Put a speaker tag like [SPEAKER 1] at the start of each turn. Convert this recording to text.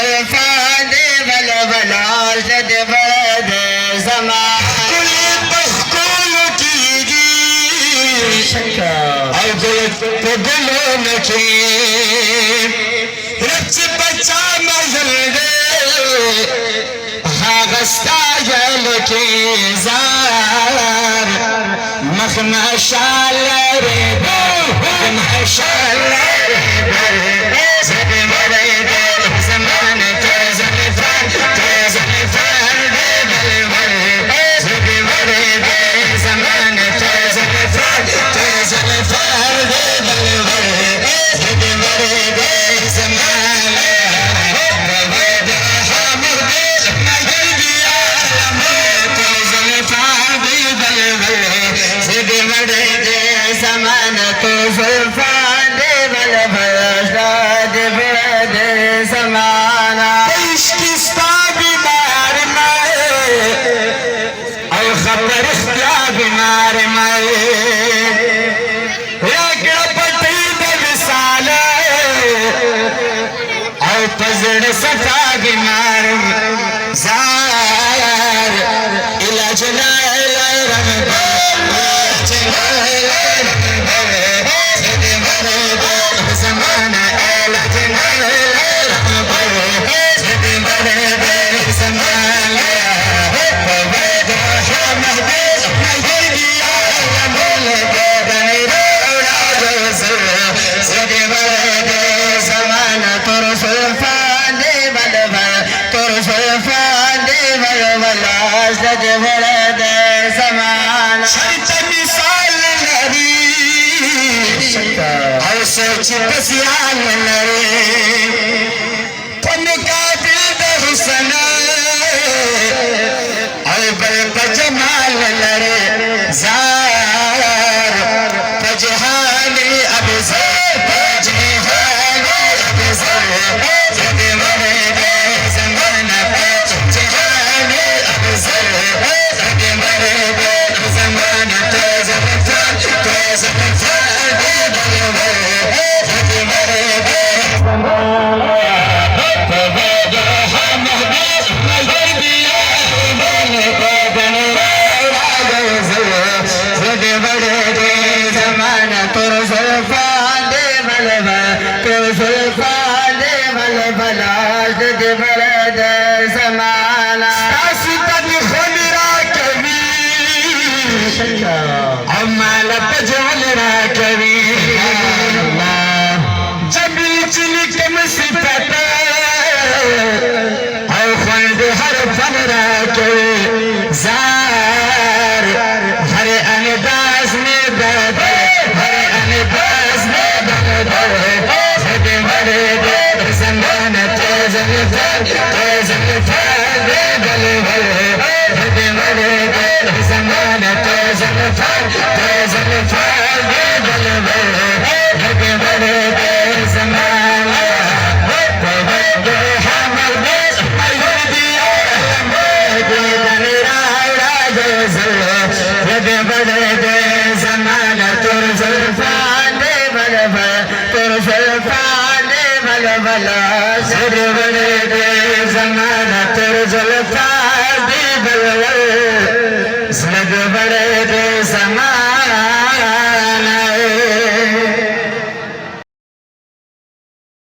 [SPEAKER 1] زلفان بل بلاش دے برد زمان کلی بخکول کیگی او گل پگلو نکی رچ بچا مزل دے هاغستا جل کی زار مخمشال رے مخمشال رے زد مرے دے زمان تے زلفان دے بل بل زد مرے دے زمان تے زلفان دے بل بل زد مرے دے زمان تو زلفان دے بل بل دے برد زمانہ عشقستا بیمار میں او خبر اختیا بیمار میں راگڑا پتی دے وصال او پزڑ صفا بیمار زار علاج لائل رمضان سوچ پسیان لرے پمقابل دا حسن او بل پجمال لرے زار پجہالی ابزر پجہالی ابزر زد مرے دے زمان پجہالی ابزر زد مرے دے زمان تزلفان دے بل بل عمال پجول را کبھی جبی چلکم صفت او خلد ہر فن را کبھی زار ہر انداز میں درد ہر انداز میں درد زد مرے دے زمان تزلفان دے بل بل زد مرے دے زمان تزلفان دے بل بل زد مرے دے زمان توجہ حمل دے مہر دیا دے دنرا راج زد مرے دے زمان تزلفان دے بل بل تزلفان دے بل بل زد مرے دے زمان تزلفان دے بل بل زد